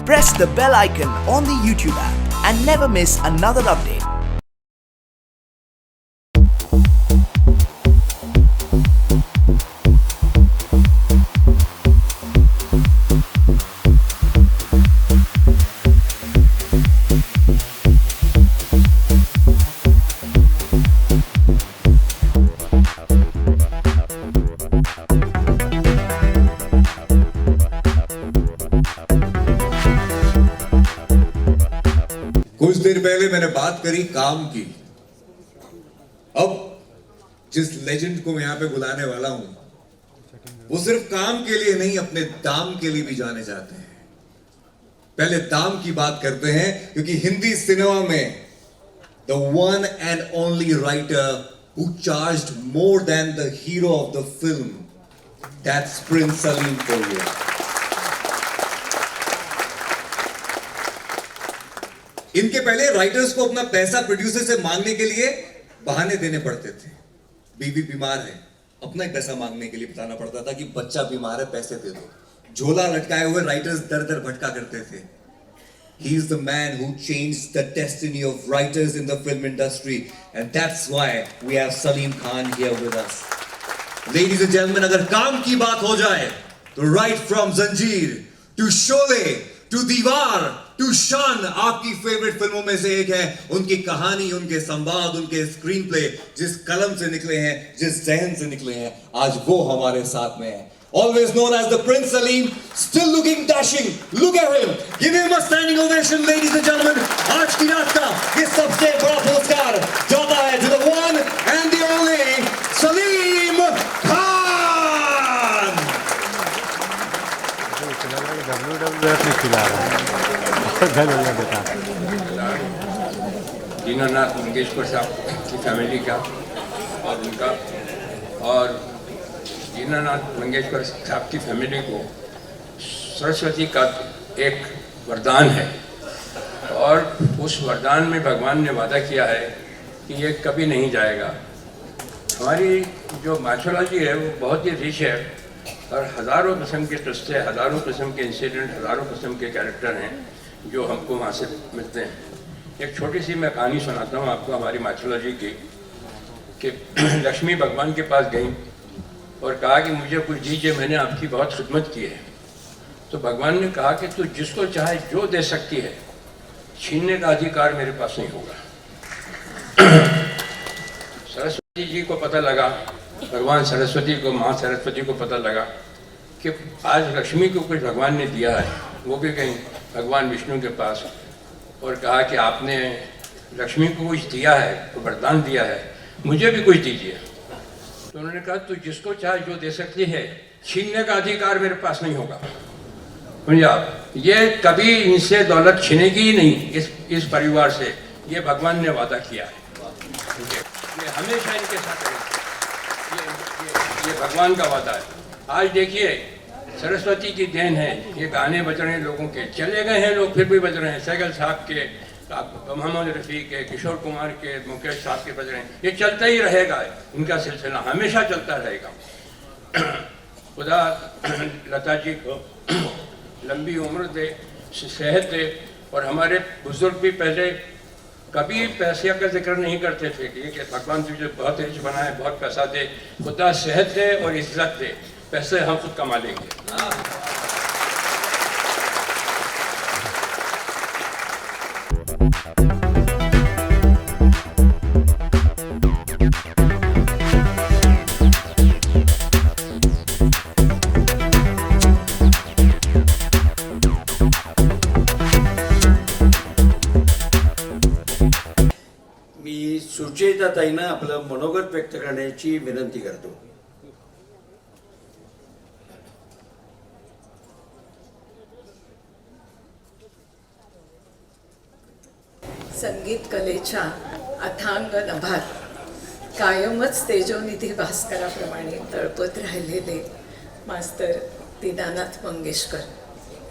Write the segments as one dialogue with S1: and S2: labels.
S1: Press the bell icon on the YouTube app and never miss another update.
S2: कुछ देर पहले मैंने बात करी काम की। अब जिस लेजेंड को मैं यहां पे बुलाने वाला हूं वो सिर्फ काम के लिए नहीं, अपने दाम के लिए भी जाने जाते हैं। पहले दाम की बात करते हैं, क्योंकि हिंदी सिनेमा में the one end only writer who charged more than the hero of the film, that's Prince Salim Korea. इनके पहले राइटर्स को अपना पैसा प्रोड्यूसर से मांगने के लिए बहाने देने पड़ते थे। बीवी बीमार है, अपना ही पैसा मांगने के लिए बताना पड़ता था कि बच्चा बीमार है, पैसे दे दो। झोला लटकाए हुए राइटर्स दर दर भटका करते थे। He is the man who changed the destiny of writers in the film industry, and that's why we have Salim Khan here with us. Ladies and gentlemen, अगर काम की बात हो जाए तो right from Zanjeer to Sholay to दीवार to शान आपकी favourite फिल्मों में से एक है। उनकी कहानी, उनके संवाद, उनके स्क्रीन प्ले जिस कलम से निकले हैं, जिस जहन से निकले हैं, आज वो हमारे साथ में है। Always known as the Prince Salim, still looking dashing. Look at him. Give him a standing ovation, ladies and gentlemen. आज की रात का ये सबसे बड़ा पुरस्कार जाता है to the one and the only Salim Khan.
S3: WWF में खिला रहा है।
S4: दीनानाथ मंगेशकर साहब की फैमिली का और उनका, और दीनानाथ मंगेशकर साहब की फैमिली को सरस्वती का एक वरदान है, और उस वरदान में भगवान ने वादा किया है कि ये कभी नहीं जाएगा। हमारी जो माइथोलॉजी है वो बहुत ही रिच है, और हज़ारों किस्म के किस्से, हज़ारों किस्म के इंसिडेंट, हज़ारों किस्म के कैरेक्टर हैं जो हमको वहाँ से मिलते हैं। एक छोटी सी मैं कहानी सुनाता हूँ आपको हमारी माइथोलॉजी की, कि लक्ष्मी भगवान के पास गई और कहा कि मुझे कुछ दीजिए, मैंने आपकी बहुत खिदमत की है। तो भगवान ने कहा कि तू जिसको चाहे जो दे सकती है, छीनने का अधिकार मेरे पास नहीं होगा। सरस्वती जी को पता लगा, भगवान सरस्वती को, माँ सरस्वती को पता लगा कि आज लक्ष्मी को कुछ भगवान ने दिया है। वो भी गई भगवान विष्णु के पास और कहा कि आपने लक्ष्मी को कुछ दिया है, तो वरदान दिया है, मुझे भी कुछ दीजिए। तो उन्होंने कहा तू जिसको चाहे जो दे सकती है, छीनने का अधिकार मेरे पास नहीं होगा। समझे आप, ये कभी इनसे दौलत छीनेगी ही नहीं, इस परिवार से, ये भगवान ने वादा किया है। ये हमेशा इनके साथ रहेगा, ये भगवान का वादा है। आज देखिए सरस्वती की देन है, ये गाने बज रहे हैं लोगों के, चले गए हैं लोग फिर भी बज रहे हैं। सैगल साहब के, मोहम्मद रफ़ी के, किशोर कुमार के, मुकेश साहब के बज रहे हैं। ये चलता ही रहेगा, इनका सिलसिला हमेशा चलता रहेगा। खुदा लता जी को लंबी उम्र दे, सेहत दे, और हमारे बुजुर्ग भी पहले कभी पैसे का जिक्र नहीं करते थे कि भगवान तुझे बहुत रिच बनाए, बहुत पैसा दे। खुदा सेहत दे और इज्जत दे, पैसे हम खुद कमा लेंगे।
S5: मी सुचेताताईंना आपलं मनोगत व्यक्त करण्याची विनंती करतो।
S6: संगीत कलेच्या अथांग नभात कायमच तेजोनिधी भास्कराप्रमाणे तळपत राहिलेले मास्तर दीनानाथ मंगेशकर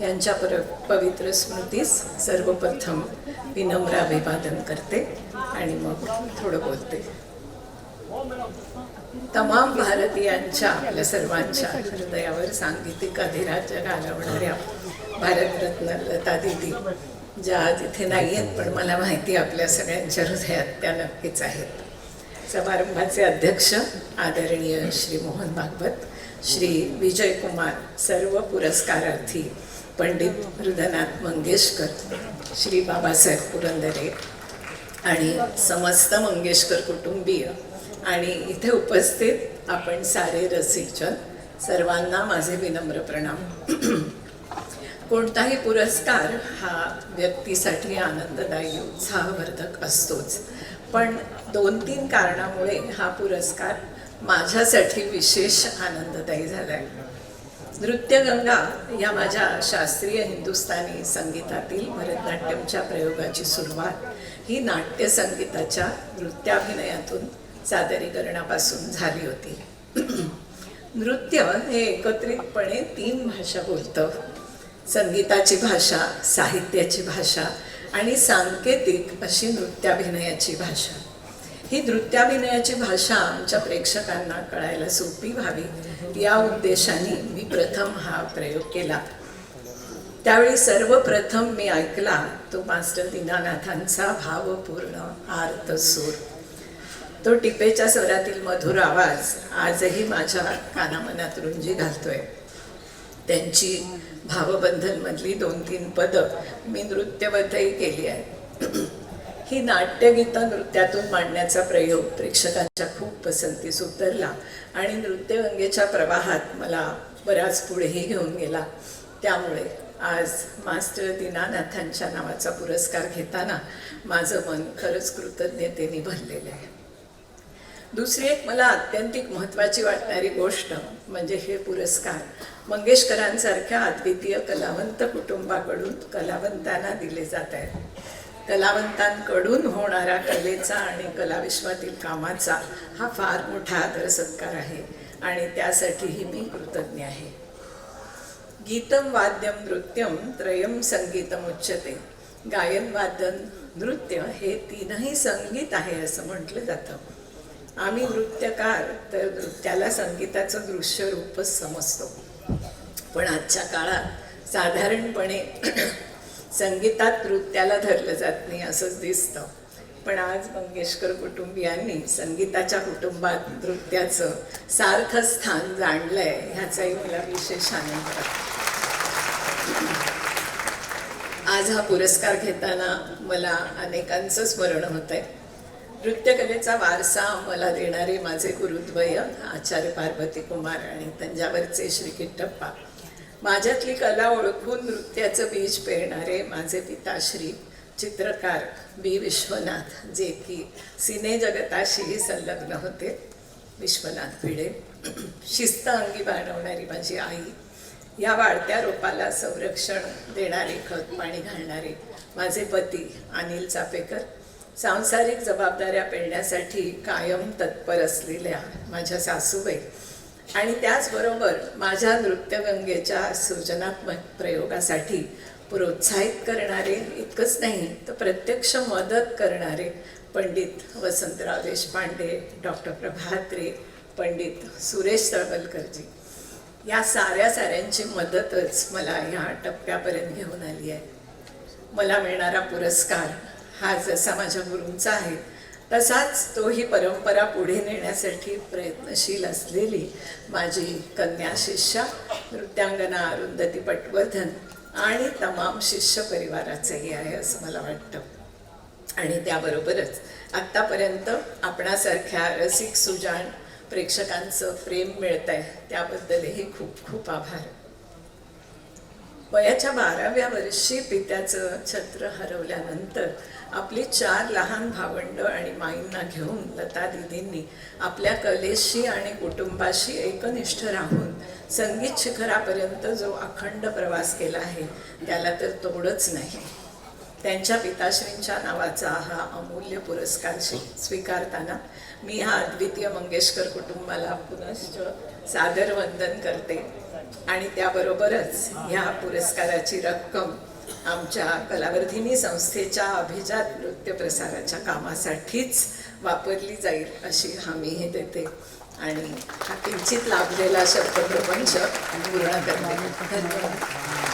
S6: यांच्या पवित्र स्मृतीस सर्वप्रथम विनम्र अभिवादन करते आणि मग थोडं बोलते। तमाम भारतीयांच्या आपल्या सर्वांच्या हृदयावर सांगीतिक अधिराज्य घालवणाऱ्या भारतरत्न लता दीदी, ज्या आज इथे नाही आहेत पण मला माहिती आपल्या सगळ्यांच्या हृदयात त्या नक्कीच आहेत. समारंभाचे अध्यक्ष आदरणीय श्री मोहन भागवत, श्री विजय कुमार, सर्व पुरस्कारार्थी पंडित हृदयनाथ मंगेशकर, श्री बाबासाहेब पुरंदरे आणि समस्त मंगेशकर कुटुंबीय आणि इथे उपस्थित आपण सारे रसिकजन, सर्वांना माझे विनम्र प्रणाम. कोणताही पुरस्कार हा व्यक्तीसाठी आनंददायी, उत्साहवर्धक असतोच, पण 2-3 कारणामुळे हा पुरस्कार माझ्यासाठी विशेष आनंददायी झाला आहे. नृत्यगंगा या माझ्या शास्त्रीय हिंदुस्थानी संगीतातील भरतनाट्यमच्या प्रयोगाची सुरुवात ही नाट्यसंगीताच्या नृत्याभिनयातून सादरीकरणापासून झाली होती. नृत्य हे एकत्रितपणे 3 भाषा बोलतं: संगीताची भाषा, साहित्याची भाषा आणि सांकेतिक अशी नृत्याभिनयाची भाषा. ही नृत्याभिनयाची भाषा आमच्या प्रेक्षकांना कळायला सोपी व्हावी या उद्देशाने मी प्रथम हा प्रयोग केला. त्यावेळी सर्वप्रथम मी ऐकला तो मास्टर दीनानाथांचा भावपूर्ण आर्त सूर. तो टिपेच्या स्वरातील मधुर आवाज आजही माझ्या कानामनात रुंजी घालतोय. त्यांची भावबंधनमधली 2-3 पदं मी नृत्यबद्धही केली आहे. ही नाट्यगीतं नृत्यातून मांडण्याचा प्रयोग प्रेक्षकांच्या खूप पसंतीस उतरला आणि नृत्यगंगेच्या प्रवाहात मला बराच पुढेही घेऊन गेला. त्यामुळे आज मास्टर दीनानाथांच्या नावाचा पुरस्कार घेताना माझं मन खरंच कृतज्ञतेने भरलेलं आहे. दुसरी एक मला अत्यंतिक महत्त्वाची वाटणारी गोष्ट म्हणजे हे पुरस्कार मंगेशकरांसारख्या अद्वितीय कलावंत कुटुंबाकडून कलावंतांना दिले जात आहेत. कलावंतांकडून होणारा कलेचा आणि कलाविश्वातील कामाचा हा फार मोठा आदर सत्कार आहे आणि त्यासाठीही मी कृतज्ञ आहे. गीतम वाद्यम नृत्यम त्रयम संगीतमुच्यते. गायन, वादन, नृत्य हे 3ही संगीत आहे असं म्हटलं जातं. आम्ही नृत्यकार तर नृत्याला संगीताचं दृश्य रूपच समजतो, पण आजच्या काळात साधारणपणे संगीतात नृत्याला धरलं जात नाही असंच दिसतं. पण आज मंगेशकर कुटुंबियांनी संगीताच्या कुटुंबात नृत्याचं सार्थ स्थान जाणलंय ह्याचाही मला विशेष आनंद वाटतो. आज हा पुरस्कार घेताना मला अनेकांचं स्मरण होत आहे. नृत्यकलेचा वारसा मला देणारे माझे गुरुद्वय आचार्य पार्वती कुमार आणि तंजावरचे श्री किट्टप्पा, माझ्यातली कला ओळखून नृत्याचं बीज पेरणारे माझे पिताश्री चित्रकार बी विश्वनाथ, जे की सिने जगताशीही संलग्न होते, विश्वनाथ भिडे, शिस्त अंगी बाळगणारी माझी आई, या वाढत्या रोपाला संरक्षण देणारे, खत पाणी घालणारे माझे पती अनिल चापेकर, सांसारिक जबाबदाऱ्या पेलण्यासाठी कायम तत्पर असलेल्या माझ्या सासूबाई आणि त्याचबरोबर माझ्या नृत्यगंगेच्या सृजनात्मक प्रयोगासाठी प्रोत्साहित करणारे, इतकंच नाही तर प्रत्यक्ष मदत करणारे पंडित वसंतराव देशपांडे, डॉक्टर प्रभात्रे, पंडित सुरेश तळवलकरजी, या साऱ्यांची मदतच मला ह्या टप्प्यापर्यंत घेऊन आली आहे. मला मिळणारा पुरस्कार हा जसा माझ्या गुरूंचा आहे तसाच तो ही परंपरा पुढे नेण्यासाठी प्रयत्नशील असलेली माझी कन्या शिष्या नृत्यांगना अरुंधती पटवर्धन आणि तमाम शिष्य परिवाराचंही आहे असं मला वाटतं. आणि त्याबरोबरच आत्तापर्यंत आपणासारख्या रसिक सुजाण प्रेक्षकांचं प्रेम मिळत आहे त्याबद्दलही खूप खूप आभार. वयाच्या 12व्या वर्षी पित्याचं छत्र हरवल्यानंतर आपली 4 लहान भावंडं आणि माईंना घेऊन लता दीदींनी आपल्या कलेशी आणि कुटुंबाशी एकनिष्ठ राहून संगीत शिखरापर्यंत जो अखंड प्रवास केला आहे त्याला तर तोडच नाही. त्यांच्या पिताश्रींच्या नावाचा हा अमूल्य पुरस्कार स्वीकारताना मी ह्या अद्वितीय मंगेशकर कुटुंबाला पुनश्च सादर वंदन करते आणि त्याबरोबरच ह्या पुरस्काराची रक्कम आमच्या कलावर्धिनी संस्थेच्या अभिजात नृत्य प्रसाराच्या कामासाठीच वापरली जाईल अशी हमीही देते आणि हा किंचित लाभलेला शब्दप्रपंच पूर्ण करते. धन्यवाद.